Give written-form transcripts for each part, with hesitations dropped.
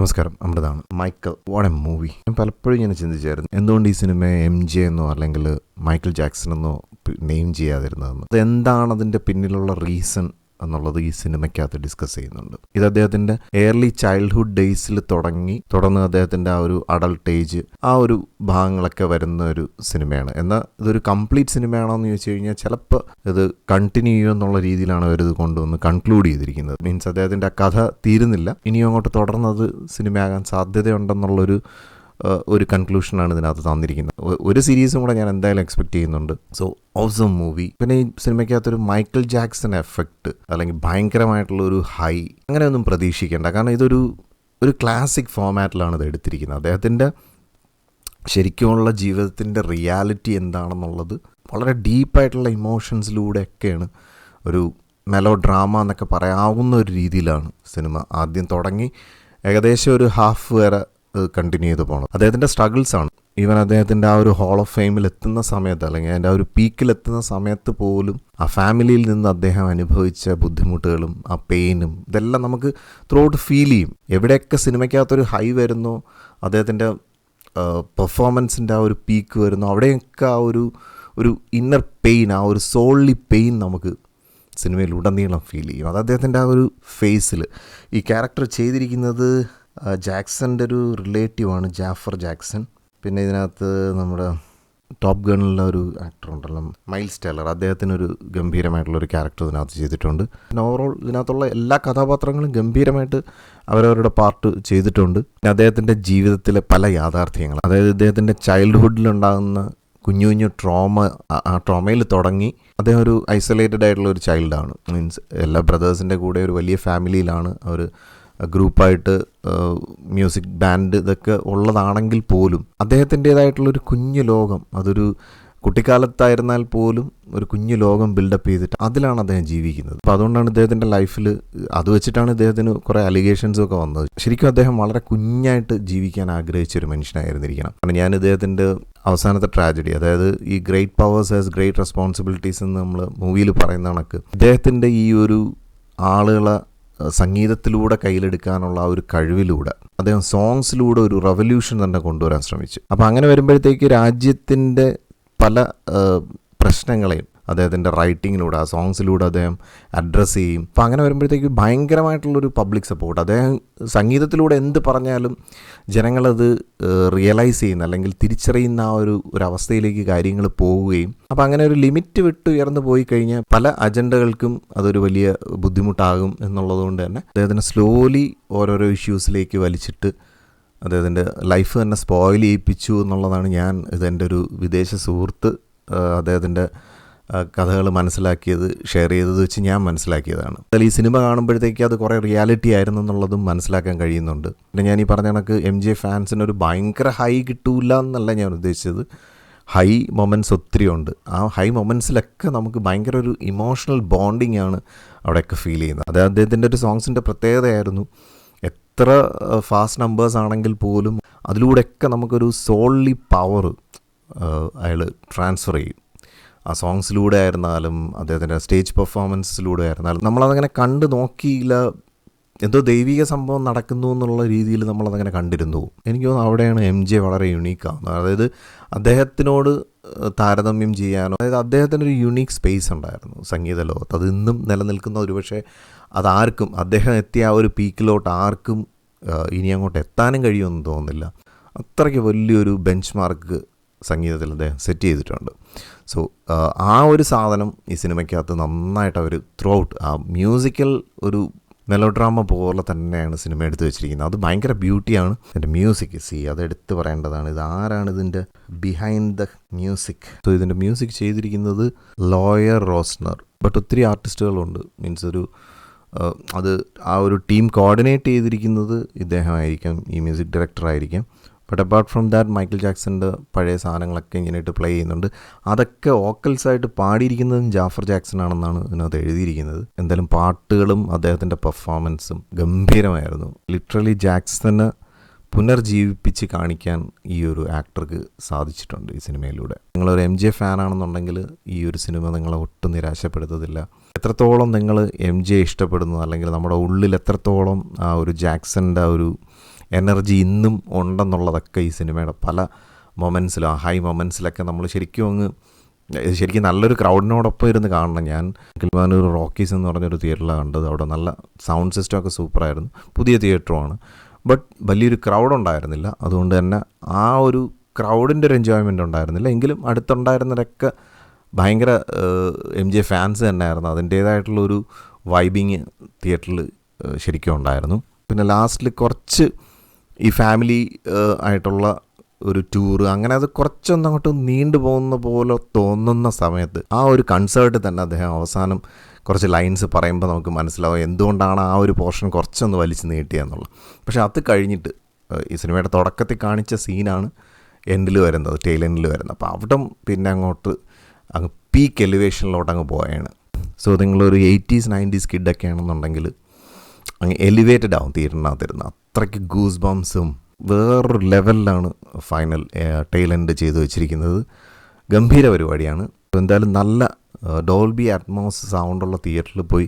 നമസ്കാരം, അമൃതാണ്. Michael, what a movie. ഞാൻ പലപ്പോഴും ഇങ്ങനെ ചിന്തിച്ചായിരുന്നു, എന്തുകൊണ്ട് ഈ സിനിമയെ MJ എന്നോ അല്ലെങ്കിൽ മൈക്കിൾ ജാക്സൺ എന്നോ നെയിം ചെയ്യാതിരുന്നതെന്ന്. അതെന്താണ് അതിൻ്റെ പിന്നിലുള്ള റീസൺ എന്നുള്ളത് ഈ സിനിമയ്ക്കകത്ത് ഡിസ്കസ് ചെയ്യുന്നുണ്ട്. ഇത് അദ്ദേഹത്തിൻ്റെ ഏർലി ചൈൽഡ്ഹുഡ് ഡേയ്സിൽ തുടർന്ന് അദ്ദേഹത്തിൻ്റെ ആ ഒരു അഡൾട്ട് ഏജ്, ആ ഒരു ഭാഗങ്ങളൊക്കെ വരുന്ന ഒരു സിനിമയാണ്. എന്നാൽ ഇതൊരു കംപ്ലീറ്റ് സിനിമയാണോ എന്ന് ചോദിച്ചു കഴിഞ്ഞാൽ ചിലപ്പോൾ ഇത് കണ്ടിന്യൂ ചെയ്യുമെന്നുള്ള രീതിയിലാണ് അവരിത് കൊണ്ടുവന്ന് കൺക്ലൂഡ് ചെയ്തിരിക്കുന്നത്. മീൻസ് അദ്ദേഹത്തിൻ്റെ ആ കഥ തീരുന്നില്ല, ഇനിയും അങ്ങോട്ട് തുടർന്നത് സിനിമയാകാൻ സാധ്യതയുണ്ടെന്നുള്ളൊരു കൺക്ലൂഷനാണ് ഇതിനകത്ത് തന്നിരിക്കുന്നത്. ഒരു സീരീസും കൂടെ ഞാൻ എന്തായാലും എക്സ്പെക്ട് ചെയ്യുന്നുണ്ട്. So awesome movie. പിന്നെ ഈ സിനിമയ്ക്കകത്തൊരു മൈക്കിൾ ജാക്സൺ എഫക്റ്റ് അല്ലെങ്കിൽ ഭയങ്കരമായിട്ടുള്ള ഒരു ഹൈ അങ്ങനെയൊന്നും പ്രതീക്ഷിക്കേണ്ട. കാരണം ഇതൊരു ക്ലാസിക് ഫോമാറ്റിലാണ് ഇത് എടുത്തിരിക്കുന്നത്. അദ്ദേഹത്തിൻ്റെ ശരിക്കുമുള്ള ജീവിതത്തിൻ്റെ റിയാലിറ്റി എന്താണെന്നുള്ളത് വളരെ ഡീപ്പായിട്ടുള്ള ഇമോഷൻസിലൂടെയൊക്കെയാണ്, ഒരു മെലോ ഡ്രാമ എന്നൊക്കെ പറയാവുന്ന ഒരു രീതിയിലാണ് സിനിമ ആദ്യം തുടങ്ങി ഏകദേശം ഒരു ഹാഫ് വരെ കണ്ടിന്യൂ ചെയ്ത് പോകണം. അദ്ദേഹത്തിൻ്റെ സ്ട്രഗിൾസാണ്. ഈവൻ അദ്ദേഹത്തിൻ്റെ ആ ഒരു ഹോൾ ഓഫ് ഫെയിമിൽ എത്തുന്ന സമയത്ത്, അല്ലെങ്കിൽ അതിൻ്റെ ആ ഒരു പീക്കിലെത്തുന്ന സമയത്ത് പോലും ആ ഫാമിലിയിൽ നിന്ന് അദ്ദേഹം അനുഭവിച്ച ബുദ്ധിമുട്ടുകളും ആ പെയിനും ഇതെല്ലാം നമുക്ക് ത്രൂ ഔട്ട് ഫീൽ ചെയ്യും. എവിടെയൊക്കെ സിനിമയ്ക്കകത്തൊരു ഹൈ വരുന്നോ, അദ്ദേഹത്തിൻ്റെ പെർഫോമൻസിൻ്റെ ആ ഒരു പീക്ക് വരുന്നു, അവിടെയൊക്കെ ആ ഒരു ഇന്നർ പെയിൻ, ആ ഒരു സോൾലി പെയിൻ നമുക്ക് സിനിമയിൽ ഉടനീളം ഫീൽ ചെയ്യും. അത് അദ്ദേഹത്തിൻ്റെ ആ ഒരു ഫേസിൽ. ഈ ക്യാരക്ടർ ചെയ്തിരിക്കുന്നത് ജാക്സൻ്റെ ഒരു റിലേറ്റീവാണ്, ജാഫർ ജാക്സൺ. പിന്നെ ഇതിനകത്ത് നമ്മുടെ ടോപ്പ് ഗണ്ണിലുള്ള ഒരു ആക്ടർ ഉണ്ടല്ലോ, മൈൽസ് ടെല്ലർ, അദ്ദേഹത്തിനൊരു ഗംഭീരമായിട്ടുള്ളൊരു ക്യാരക്ടർ ഇതിനകത്ത് ചെയ്തിട്ടുണ്ട്. പിന്നെ ഓവറോൾ ഇതിനകത്തുള്ള എല്ലാ കഥാപാത്രങ്ങളും ഗംഭീരമായിട്ട് അവരവരുടെ പാർട്ട് ചെയ്തിട്ടുണ്ട്. പിന്നെ അദ്ദേഹത്തിൻ്റെ ജീവിതത്തിലെ പല യാഥാർത്ഥ്യങ്ങൾ, അതായത് അദ്ദേഹത്തിൻ്റെ ചൈൽഡ്ഹുഡിലുണ്ടാകുന്ന കുഞ്ഞു കുഞ്ഞു ആ ട്രോമയിൽ തുടങ്ങി അദ്ദേഹം ഒരു ഐസൊലേറ്റഡ് ആയിട്ടുള്ള ഒരു ചൈൽഡാണ്. മീൻസ് എല്ലാ ബ്രദേഴ്സിൻ്റെ കൂടെ ഒരു വലിയ ഫാമിലിയിലാണ് അവർ ഗ്രൂപ്പായിട്ട് മ്യൂസിക് ബാൻഡ് ഇതൊക്കെ ഉള്ളതാണെങ്കിൽ പോലും അദ്ദേഹത്തിൻ്റേതായിട്ടുള്ളൊരു കുഞ്ഞു ലോകം, അതൊരു കുട്ടിക്കാലത്തായിരുന്നാൽ പോലും ഒരു കുഞ്ഞു ലോകം ബിൽഡപ്പ് ചെയ്തിട്ട് അതിലാണ് അദ്ദേഹം ജീവിക്കുന്നത്. അപ്പോൾ അതുകൊണ്ടാണ് ഇദ്ദേഹത്തിൻ്റെ ലൈഫിൽ അത് വെച്ചിട്ടാണ് ഇദ്ദേഹത്തിന് കുറേ അലിഗേഷൻസും ഒക്കെ വന്നത്. ശരിക്കും അദ്ദേഹം വളരെ കുഞ്ഞായിട്ട് ജീവിക്കാൻ ആഗ്രഹിച്ച ഒരു മനുഷ്യനായിരുന്നിരിക്കണം. കാരണം ഞാൻ ഇദ്ദേഹത്തിൻ്റെ അവസാനത്തെ ട്രാജഡി, അതായത് ഈ great powers has great responsibilities എന്ന് നമ്മൾ മൂവിയിൽ പറയുന്ന കണക്ക്, ഇദ്ദേഹത്തിൻ്റെ ഈ ഒരു ആളുകളെ സംഗീതത്തിലൂടെ കയ്യിലെടുക്കാനുള്ള ആ ഒരു കഴിവിലൂടെ അദ്ദേഹം സോങ്സിലൂടെ ഒരു റെവല്യൂഷൻ തന്നെ കൊണ്ടുവരാൻ ശ്രമിച്ചു. അപ്പോൾ അങ്ങനെ വരുമ്പോഴത്തേക്ക് രാജ്യത്തിൻ്റെ പല പ്രശ്നങ്ങളെയും അദ്ദേഹത്തിൻ്റെ റൈറ്റിങ്ങിലൂടെ, ആ സോങ്സിലൂടെ അദ്ദേഹം അഡ്രസ്സ് ചെയ്യും. അപ്പോൾ അങ്ങനെ വരുമ്പോഴത്തേക്ക് ഭയങ്കരമായിട്ടുള്ളൊരു പബ്ലിക് സപ്പോർട്ട്. അദ്ദേഹം സംഗീതത്തിലൂടെ എന്ത് പറഞ്ഞാലും ജനങ്ങളത് റിയലൈസ് ചെയ്യുന്ന അല്ലെങ്കിൽ തിരിച്ചറിയുന്ന ആ ഒരു അവസ്ഥയിലേക്ക് കാര്യങ്ങൾ പോവുകയും, അപ്പോൾ അങ്ങനെ ഒരു ലിമിറ്റ് വിട്ട് ഉയർന്നു പോയി കഴിഞ്ഞാൽ പല അജണ്ടകൾക്കും അതൊരു വലിയ ബുദ്ധിമുട്ടാകും എന്നുള്ളതുകൊണ്ട് തന്നെ അദ്ദേഹത്തിന് സ്ലോലി ഓരോരോ ഇഷ്യൂസിലേക്ക് വലിച്ചിട്ട് അദ്ദേഹത്തിൻ്റെ ലൈഫ് തന്നെ സ്പോയിൽ ചെയ്യിപ്പിച്ചു എന്നുള്ളതാണ് ഇതെൻ്റെ ഒരു വിദേശ സുഹൃത്ത് അദ്ദേഹത്തിൻ്റെ കഥകൾ മനസ്സിലാക്കിയത്, ഷെയർ ചെയ്തത് വെച്ച് ഞാൻ മനസ്സിലാക്കിയതാണ്. അതിൽ ഈ സിനിമ കാണുമ്പോഴത്തേക്ക് അത് കുറേ റിയാലിറ്റി ആയിരുന്നു എന്നുള്ളതും മനസ്സിലാക്കാൻ കഴിയുന്നുണ്ട്. പിന്നെ ഞാൻ ഈ പറഞ്ഞ കണക്ക് MJ ഫാൻസിനൊരു ഭയങ്കര ഹൈ കിട്ടൂല എന്നല്ല ഞാൻ ഉദ്ദേശിച്ചത്. ഹൈ മൊമെൻറ്റ്സ് ഒത്തിരി ഉണ്ട്. ആ ഹൈ മൊമെൻറ്റ്സിലൊക്കെ നമുക്ക് ഭയങ്കര ഒരു ഇമോഷണൽ ബോണ്ടിങ് ആണ് അവിടെയൊക്കെ ഫീൽ ചെയ്യുന്നത്. അത് അദ്ദേഹത്തിൻ്റെ ഒരു സോങ്സിൻ്റെ പ്രത്യേകതയായിരുന്നു. എത്ര ഫാസ്റ്റ് നമ്പേഴ്സ് ആണെങ്കിൽ പോലും അതിലൂടെയൊക്കെ നമുക്കൊരു സോൾലി പവർ അയാൾ ട്രാൻസ്ഫർ ചെയ്യും. ആ സോങ്സിലൂടെ ആയിരുന്നാലും അദ്ദേഹത്തിൻ്റെ സ്റ്റേജ് പെർഫോമൻസിലൂടെ ആയിരുന്നാലും നമ്മളതങ്ങനെ കണ്ടു നോക്കിയില്ല, എന്തോ ദൈവിക സംഭവം നടക്കുന്നു എന്നുള്ള രീതിയിൽ നമ്മളതങ്ങനെ കണ്ടിരുന്നു. എനിക്ക് തോന്നുന്നു അവിടെയാണ് MJ വളരെ യുണീക്കാവുന്നത്. അതായത് അദ്ദേഹത്തിനോട് താരതമ്യം ചെയ്യാനോ, അതായത് അദ്ദേഹത്തിനൊരു യുണീക്ക് സ്പേസ് ഉണ്ടായിരുന്നു സംഗീത ലോകത്ത്. അത് ഇന്നും നിലനിൽക്കുന്ന, ഒരുപക്ഷെ അതാർക്കും, അദ്ദേഹം എത്തിയ ആ ഒരു പീക്കിലോട്ട് ആർക്കും ഇനി അങ്ങോട്ട് എത്താനും കഴിയുമെന്ന് തോന്നുന്നില്ല. അത്രയ്ക്ക് വലിയൊരു ബെഞ്ച് മാർക്ക് സംഗീതത്തിൽ അദ്ദേഹം സെറ്റ് ചെയ്തിട്ടുണ്ട്. സോ ആ ഒരു സാധനം ഈ സിനിമയ്ക്കകത്ത് നന്നായിട്ട് അവർ ത്രൂ ഔട്ട് ആ മ്യൂസിക്കൽ ഒരു മെലോ ഡ്രാമ പോലെ തന്നെയാണ് സിനിമ എടുത്തു വെച്ചിരിക്കുന്നത്. അത് ഭയങ്കര ബ്യൂട്ടിയാണ്. ഇതിൻ്റെ മ്യൂസിക് അതെടുത്ത് പറയേണ്ടതാണ്. ഇത് ആരാണ് ഇതിൻ്റെ ബിഹൈൻഡ് ദ മ്യൂസിക്? സോ ഇതിൻ്റെ മ്യൂസിക് ചെയ്തിരിക്കുന്നത് ലോയർ റോസ്നർ. ബട്ട് ഒത്തിരി ആർട്ടിസ്റ്റുകളുണ്ട്. മീൻസ് അത് ആ ഒരു ടീം കോർഡിനേറ്റ് ചെയ്തിരിക്കുന്നത് ഇദ്ദേഹമായിരിക്കാം, ഈ മ്യൂസിക് ഡയറക്ടറായിരിക്കാം. But apart from that Michael ജാക്സൻ്റെ പഴയ സാധനങ്ങളൊക്കെ ഇങ്ങനെയിട്ട് പ്ലേ ചെയ്യുന്നുണ്ട്. അതൊക്കെ വോക്കൽസായിട്ട് പാടിയിരിക്കുന്നതും ജാഫർ ജാക്സൺ ആണെന്നാണ് ഇതിനകത്ത് എഴുതിയിരിക്കുന്നത്. എന്തായാലും പാട്ടുകളും അദ്ദേഹത്തിൻ്റെ പെർഫോമൻസും ഗംഭീരമായിരുന്നു. ലിറ്ററലി ജാക്സനെ പുനർജീവിപ്പിച്ച് കാണിക്കാൻ ഈ ഒരു ആക്ടർക്ക് സാധിച്ചിട്ടുണ്ട് ഈ സിനിമയിലൂടെ. നിങ്ങളൊരു MJ ഫാനാണെന്നുണ്ടെങ്കിൽ ഈ ഒരു സിനിമ നിങ്ങളെ ഒട്ടും നിരാശപ്പെടുത്തത്തില്ല. എത്രത്തോളം നിങ്ങൾ MJ ഇഷ്ടപ്പെടുന്നു, അല്ലെങ്കിൽ നമ്മുടെ ഉള്ളിൽ എത്രത്തോളം ആ ഒരു ജാക്സൻ്റെ ഒരു എനർജി ഇന്നും ഉണ്ടെന്നുള്ളതൊക്കെ ഈ സിനിമയുടെ പല മൊമെൻറ്റ്സിലും, ഹൈ മൊമെൻറ്റ്സിലൊക്കെ നമ്മൾ ശരിക്കും നല്ലൊരു ക്രൗഡിനോടൊപ്പം ഇരുന്ന് കാണണം. ഞാൻ കിൽമാനൂർ റോക്കീസ് എന്ന് പറഞ്ഞൊരു തിയേറ്ററിലാണ് കണ്ടത്. അവിടെ നല്ല സൗണ്ട് സിസ്റ്റമൊക്കെ സൂപ്പറായിരുന്നു. പുതിയ തിയേറ്ററുമാണ്. ബട്ട് വലിയൊരു ക്രൗഡ് ഉണ്ടായിരുന്നില്ല. അതുകൊണ്ട് തന്നെ ആ ഒരു ക്രൗഡിൻ്റെ ഒരു എൻജോയ്മെൻ്റ് ഉണ്ടായിരുന്നില്ല. എങ്കിലും അടുത്തുണ്ടായിരുന്നവരൊക്കെ ഭയങ്കര MJ ഫാൻസ് തന്നെയായിരുന്നു. അതിൻ്റേതായിട്ടുള്ളൊരു വൈബിങ് തിയേറ്ററിൽ ശരിക്കും ഉണ്ടായിരുന്നു. പിന്നെ ലാസ്റ്റിൽ കുറച്ച് ഈ ഫാമിലി ആയിട്ടുള്ള ഒരു ടൂറ്, അങ്ങനെ അത് കുറച്ചൊന്നും അങ്ങോട്ട് നീണ്ടു പോകുന്ന പോലെ തോന്നുന്ന സമയത്ത് ആ ഒരു കൺസേർട്ട് തന്നെ അദ്ദേഹം അവസാനം കുറച്ച് ലൈൻസ് പറയുമ്പോൾ നമുക്ക് മനസ്സിലാവും എന്തുകൊണ്ടാണ് ആ ഒരു പോർഷൻ കുറച്ചൊന്ന് വലിച്ച് നീട്ടിയെന്നുള്ളത്. പക്ഷേ അത് കഴിഞ്ഞിട്ട് ഈ സിനിമയുടെ തുടക്കത്തിൽ കാണിച്ച സീനാണ് എൻഡിൽ വരുന്നത്, ടെയിൽ എൻഡിൽ വരുന്നത്. അപ്പോൾ അവിടെ പിന്നെ അങ്ങോട്ട് അങ്ങ് പീക്ക് എലിവേഷനിലോട്ട് അങ്ങ് പോയാണ്. സോ നിങ്ങളൊരു 80s 90s കിഡൊക്കെ ആണെന്നുണ്ടെങ്കിൽ അങ്ങ് എലിവേറ്റഡ് ആവും തിയേറ്ററിനകത്തിരുന്ന്. അത്രയ്ക്ക് ഗൂസ് ബംസും വേറൊരു ലെവലിലാണ് ഫൈനൽ ടെയിൽ എൻഡ് ചെയ്ത് വെച്ചിരിക്കുന്നത്. ഗംഭീര പരിപാടിയാണ്. എന്തായാലും നല്ല ഡോൾബി അറ്റ്മോസ് സൗണ്ടുള്ള തിയേറ്ററിൽ പോയി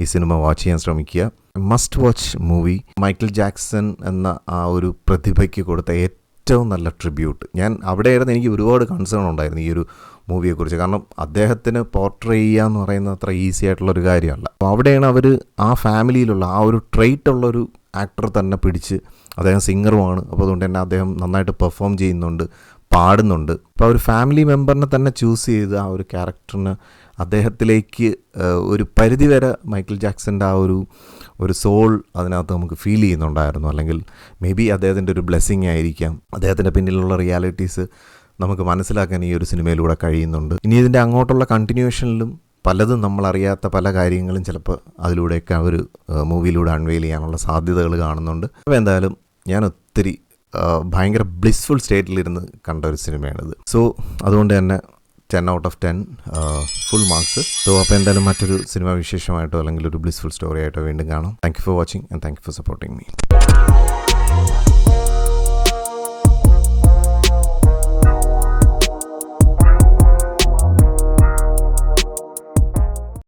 ഈ സിനിമ വാച്ച് ചെയ്യാൻ ശ്രമിക്കുക. Must watch movie. Michael Jackson എന്ന ആ ഒരു പ്രതിഭയ്ക്ക് കൊടുത്ത ഏറ്റവും നല്ല ട്രിബ്യൂട്ട്. ഞാൻ അവിടെയായിരുന്നു, എനിക്ക് ഒരുപാട് കൺസേൺ ഉണ്ടായിരുന്നു ഈ ഒരു മൂവിയെക്കുറിച്ച്. കാരണം അദ്ദേഹത്തിന് പോർട്രേ ചെയ്യുക എന്ന് പറയുന്നത് അത്ര ഈസി ആയിട്ടുള്ളൊരു കാര്യമല്ല. അപ്പോൾ അവിടെയാണ് അവർ ആ ഫാമിലിയിലുള്ള ആ ഒരു ട്രെയ്റ്റ് ഉള്ളൊരു ആക്ടർ തന്നെ പിടിച്ച്, അദ്ദേഹം സിംഗറുമാണ്, അപ്പോൾ അതുകൊണ്ട് തന്നെ അദ്ദേഹം നന്നായിട്ട് പെർഫോം ചെയ്യുന്നുണ്ട്, പാടുന്നുണ്ട്. അപ്പോൾ ആ ഒരു ഫാമിലി മെമ്പറിനെ തന്നെ ചൂസ് ചെയ്ത് ആ ഒരു ക്യാരക്ടറിന് അദ്ദേഹത്തിലേക്ക് ഒരു പരിധിവരെ മൈക്കിൾ ജാക്സൻ്റെ ആ ഒരു സോൾ അതിനകത്ത് നമുക്ക് ഫീൽ ചെയ്യുന്നുണ്ടായിരുന്നു. അല്ലെങ്കിൽ മേ ബി അദ്ദേഹത്തിൻ്റെ ഒരു ബ്ലെസ്സിങ് ആയിരിക്കാം. അദ്ദേഹത്തിൻ്റെ പിന്നിലുള്ള റിയാലിറ്റീസ് നമുക്ക് മനസ്സിലാക്കാൻ ഈ ഒരു സിനിമയിലൂടെ കഴിയുന്നുണ്ട്. ഇനി ഇതിൻ്റെ അങ്ങോട്ടുള്ള കണ്ടിന്യൂഷനിലും പലതും നമ്മളറിയാത്ത പല കാര്യങ്ങളും ചിലപ്പോൾ അതിലൂടെയൊക്കെ ആ ഒരു മൂവിയിലൂടെ അൺവെയിൽ ചെയ്യാനുള്ള സാധ്യതകൾ കാണുന്നുണ്ട്. അപ്പോൾ എന്തായാലും ഞാൻ ഒത്തിരി ഭയങ്കര ബ്ലിസ്ഫുൾ സ്റ്റേറ്റിലിരുന്ന് കണ്ട ഒരു സിനിമയാണിത്. സോ അതുകൊണ്ട് തന്നെ 10 out of 10 full marks. So അപ്പോൾ എന്തായാലും മറ്റൊരു സിനിമ വിശേഷമായിട്ടോ അല്ലെങ്കിൽ ഒരു ബ്ലിസ്ഫുൾ സ്റ്റോറി ആയിട്ടോ വീണ്ടും കാണാം. Thank you for watching and thank you for supporting me.